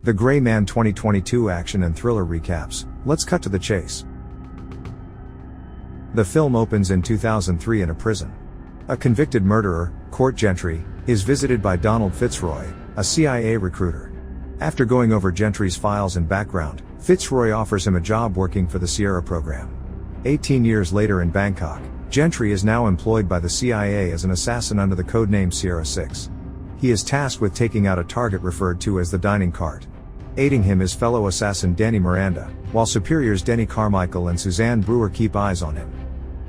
The Gray Man 2022 action and thriller recaps. Let's cut to the chase. The film opens in 2003 in a prison. A convicted murderer, Court Gentry, is visited by Donald Fitzroy, a CIA recruiter. After going over Gentry's files and background, Fitzroy offers him a job working for the Sierra program. 18 years later in Bangkok, Gentry is now employed by the CIA as an assassin under the codename Sierra 6. He is tasked with taking out a target referred to as the dining cart. Aiding him is fellow assassin Denny Miranda, while superiors Denny Carmichael and Suzanne Brewer keep eyes on him.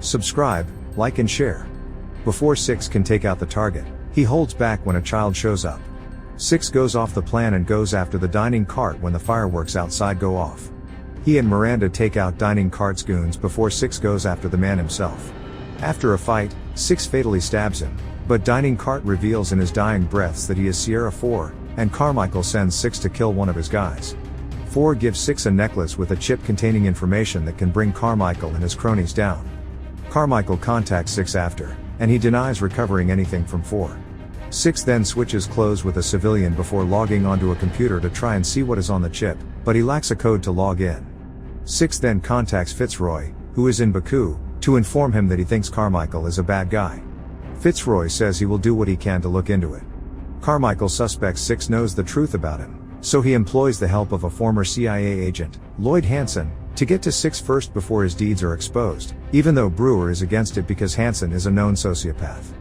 Subscribe, like and share. Before Six can take out the target, he holds back when a child shows up. Six goes off the plan and goes after the dining cart when the fireworks outside go off. He and Miranda take out dining cart's goons before Six goes after the man himself. After a fight, Six fatally stabs him, but dining cart reveals in his dying breaths that he is Sierra 4, and Carmichael sends Six to kill one of his guys. 4 gives Six a necklace with a chip containing information that can bring Carmichael and his cronies down. Carmichael contacts Six after, and he denies recovering anything from 4. Six then switches clothes with a civilian before logging onto a computer to try and see what is on the chip, but he lacks a code to log in. Six then contacts Fitzroy, who is in Baku, to inform him that he thinks Carmichael is a bad guy. Fitzroy says he will do what he can to look into it. Carmichael suspects Six knows the truth about him, so he employs the help of a former CIA agent, Lloyd Hansen, to get to Six first before his deeds are exposed, even though Brewer is against it because Hansen is a known sociopath.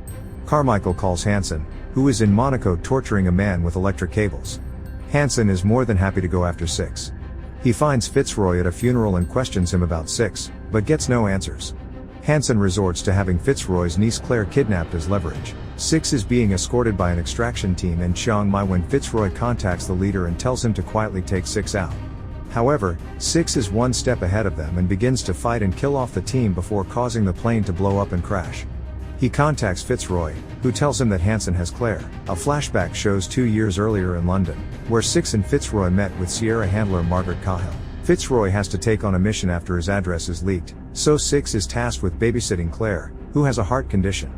Carmichael calls Hansen, who is in Monaco torturing a man with electric cables. Hansen is more than happy to go after Six. He finds Fitzroy at a funeral and questions him about Six, but gets no answers. Hansen resorts to having Fitzroy's niece Claire kidnapped as leverage. Six is being escorted by an extraction team in Chiang Mai when Fitzroy contacts the leader and tells him to quietly take Six out. However, Six is one step ahead of them and begins to fight and kill off the team before causing the plane to blow up and crash. He contacts Fitzroy, who tells him that Hansen has Claire. A flashback shows 2 years earlier in London, where Six and Fitzroy met with Sierra handler Margaret Cahill. Fitzroy has to take on a mission after his address is leaked, so Six is tasked with babysitting Claire, who has a heart condition.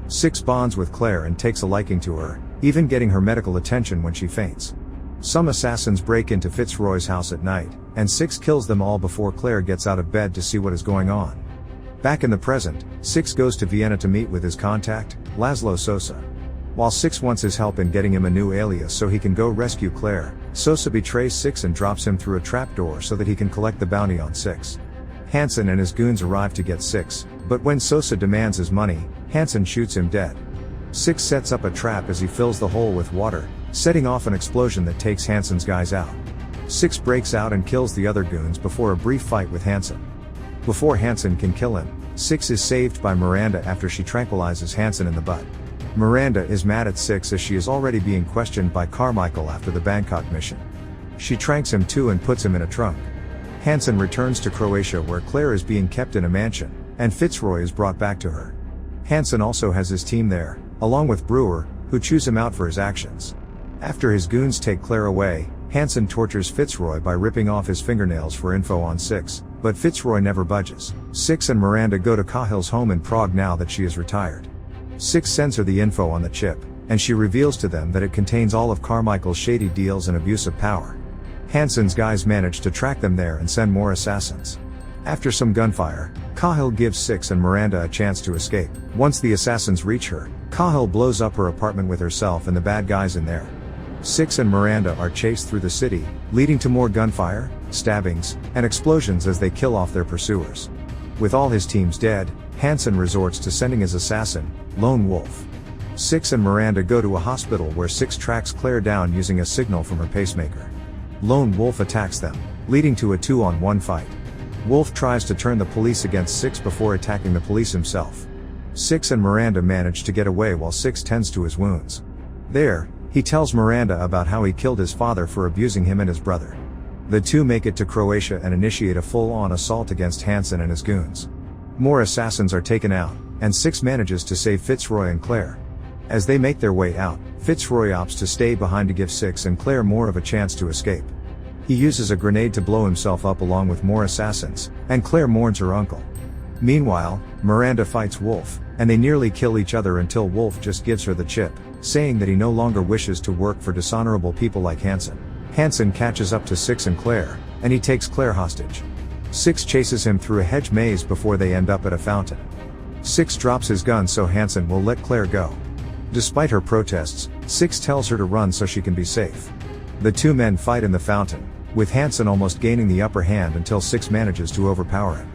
Six bonds with Claire and takes a liking to her, even getting her medical attention when she faints. Some assassins break into Fitzroy's house at night, and Six kills them all before Claire gets out of bed to see what is going on. Back in the present, Six goes to Vienna to meet with his contact, Laszlo Sosa. While Six wants his help in getting him a new alias so he can go rescue Claire, Sosa betrays Six and drops him through a trapdoor so that he can collect the bounty on Six. Hansen and his goons arrive to get Six, but when Sosa demands his money, Hansen shoots him dead. Six sets up a trap as he fills the hole with water, setting off an explosion that takes Hansen's guys out. Six breaks out and kills the other goons before a brief fight with Hansen. Before Hansen can kill him, Six is saved by Miranda after she tranquilizes Hansen in the butt. Miranda is mad at Six as she is already being questioned by Carmichael after the Bangkok mission. She tranks him too and puts him in a trunk. Hansen returns to Croatia where Claire is being kept in a mansion, and Fitzroy is brought back to her. Hansen also has his team there, along with Brewer, who chews him out for his actions. After his goons take Claire away, Hansen tortures Fitzroy by ripping off his fingernails for info on Six, but Fitzroy never budges. Six and Miranda go to Cahill's home in Prague now that she is retired. Six sends her the info on the chip, and she reveals to them that it contains all of Carmichael's shady deals and abuse of power. Hansen's guys manage to track them there and send more assassins. After some gunfire, Cahill gives Six and Miranda a chance to escape. Once the assassins reach her, Cahill blows up her apartment with herself and the bad guys in there. Six and Miranda are chased through the city, leading to more gunfire, stabbings, and explosions as they kill off their pursuers. With all his teams dead, Hansen resorts to sending his assassin, Lone Wolf. Six and Miranda go to a hospital where Six tracks Claire down using a signal from her pacemaker. Lone Wolf attacks them, leading to a 2-on-1 fight. Wolf tries to turn the police against Six before attacking the police himself. Six and Miranda manage to get away while Six tends to his wounds. There, he tells Miranda about how he killed his father for abusing him and his brother. The two make it to Croatia and initiate a full-on assault against Hansen and his goons. More assassins are taken out, and Six manages to save Fitzroy and Claire. As they make their way out, Fitzroy opts to stay behind to give Six and Claire more of a chance to escape. He uses a grenade to blow himself up along with more assassins, and Claire mourns her uncle. Meanwhile, Miranda fights Wolf, and they nearly kill each other until Wolf just gives her the chip, saying that he no longer wishes to work for dishonorable people like Hansen. Hansen catches up to Six and Claire, and he takes Claire hostage. Six chases him through a hedge maze before they end up at a fountain. Six drops his gun so Hansen will let Claire go. Despite her protests, Six tells her to run so she can be safe. The two men fight in the fountain, with Hansen almost gaining the upper hand until Six manages to overpower him.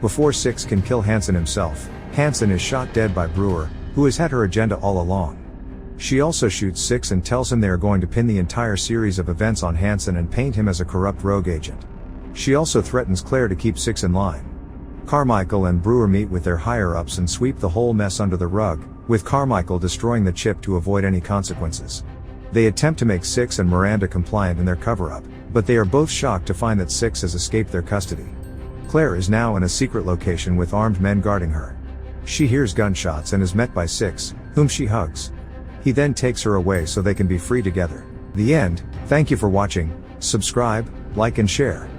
Before Six can kill Hansen himself, Hansen is shot dead by Brewer, who has had her agenda all along. She also shoots Six and tells him they are going to pin the entire series of events on Hansen and paint him as a corrupt rogue agent. She also threatens Claire to keep Six in line. Carmichael and Brewer meet with their higher-ups and sweep the whole mess under the rug, with Carmichael destroying the chip to avoid any consequences. They attempt to make Six and Miranda compliant in their cover-up, but they are both shocked to find that Six has escaped their custody. Claire is now in a secret location with armed men guarding her. She hears gunshots and is met by Six, whom she hugs. He then takes her away so they can be free together. The end. Thank you for watching. Subscribe, like and share.